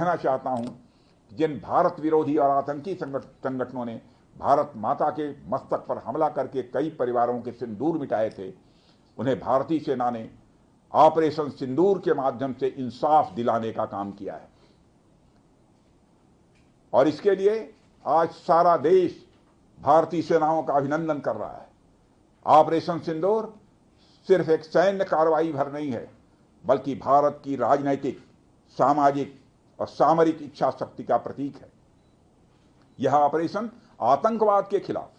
कहना चाहता हूं, जिन भारत विरोधी और आतंकी संगठनों ने भारत माता के मस्तक पर हमला करके कई परिवारों के सिंदूर मिटाए थे, उन्हें भारतीय सेना ने ऑपरेशन सिंदूर के माध्यम से इंसाफ दिलाने का काम किया है। और इसके लिए आज सारा देश भारतीय सेनाओं का अभिनंदन कर रहा है। ऑपरेशन सिंदूर सिर्फ एक सैन्य कार्रवाई भर नहीं है, बल्कि भारत की राजनैतिक, सामाजिक और सामरिक इच्छा शक्ति का प्रतीक है। यह ऑपरेशन आतंकवाद के खिलाफ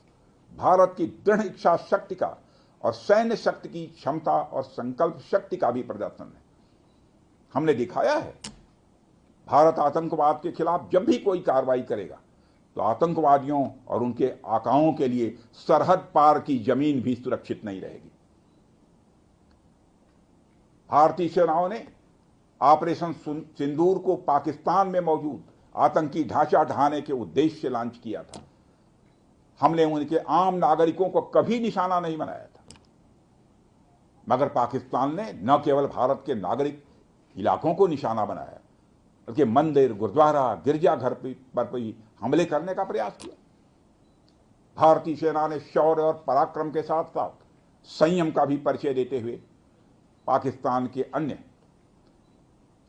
भारत की दृढ़ इच्छा शक्ति का और सैन्य शक्ति की क्षमता और संकल्प शक्ति का भी प्रदर्शन है। हमने दिखाया है, भारत आतंकवाद के खिलाफ जब भी कोई कार्रवाई करेगा तो आतंकवादियों और उनके आकाओं के लिए सरहद पार की जमीन भी सुरक्षित नहीं रहेगी। भारतीय सेनाओं ने ऑपरेशन सिंदूर को पाकिस्तान में मौजूद आतंकी ढांचा ढहाने के उद्देश्य से लॉन्च किया था। हमने उनके आम नागरिकों को कभी निशाना नहीं बनाया था, मगर पाकिस्तान ने न केवल भारत के नागरिक इलाकों को निशाना बनाया, बल्कि मंदिर, गुरुद्वारा, गिरजाघर पर भी हमले करने का प्रयास किया। भारतीय सेना ने शौर्य और पराक्रम के साथ साथ संयम का भी परिचय देते हुए पाकिस्तान के अन्य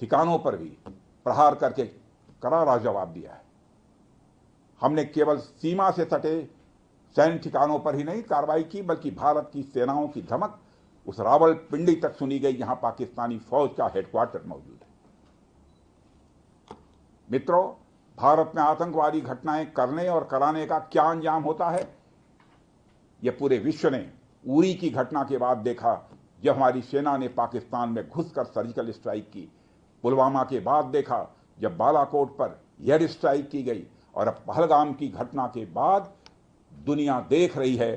ठिकानों पर भी प्रहार करके करारा जवाब दिया है। हमने केवल सीमा से सटे सैन्य ठिकानों पर ही नहीं कार्रवाई की, बल्कि भारत की सेनाओं की धमक उस रावलपिंडी तक सुनी गई जहां पाकिस्तानी फौज का हेडक्वार्टर मौजूद है। मित्रों, भारत में आतंकवादी घटनाएं करने और कराने का क्या अंजाम होता है, यह पूरे विश्व ने उरी की घटना के बाद देखा, जब हमारी सेना ने पाकिस्तान में घुसकर सर्जिकल स्ट्राइक की। पुलवामा के बाद देखा, जब बालाकोट पर एयर स्ट्राइक की गई, और अब पहलगाम की घटना के बाद दुनिया देख रही है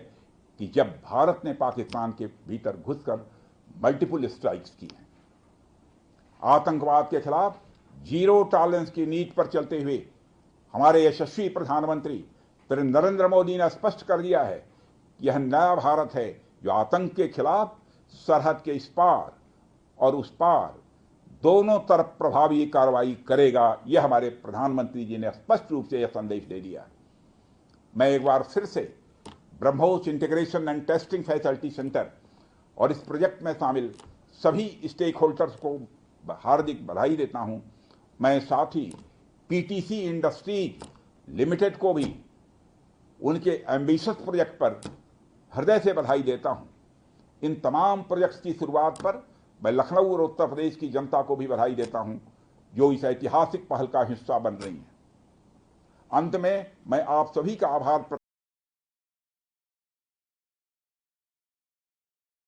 कि जब भारत ने पाकिस्तान के भीतर घुसकर मल्टीपल स्ट्राइक्स की हैं। आतंकवाद के खिलाफ जीरो टॉलरेंस की नीति पर चलते हुए हमारे यशस्वी प्रधानमंत्री नरेंद्र मोदी ने स्पष्ट कर दिया है कि यह नया भारत है जो आतंक के खिलाफ सरहद के इस पार और उस पार दोनों तरफ प्रभावी कार्रवाई करेगा। यह हमारे प्रधानमंत्री जी ने स्पष्ट रूप से यह संदेश दे दिया है। मैं एक बार फिर से BrahMos integration and testing facility centre और इस प्रोजेक्ट में शामिल सभी स्टेक होल्डर्स को हार्दिक बधाई देता हूं। मैं साथ ही पीटीसी इंडस्ट्रीज लिमिटेड को भी उनके एम्बिशियस प्रोजेक्ट पर हृदय से बधाई देता हूं। इन तमाम प्रोजेक्ट्स की शुरुआत पर मैं लखनऊ और उत्तर प्रदेश की जनता को भी बधाई देता हूं, जो इस ऐतिहासिक पहल का हिस्सा बन रही है। अंत में मैं आप सभी का आभार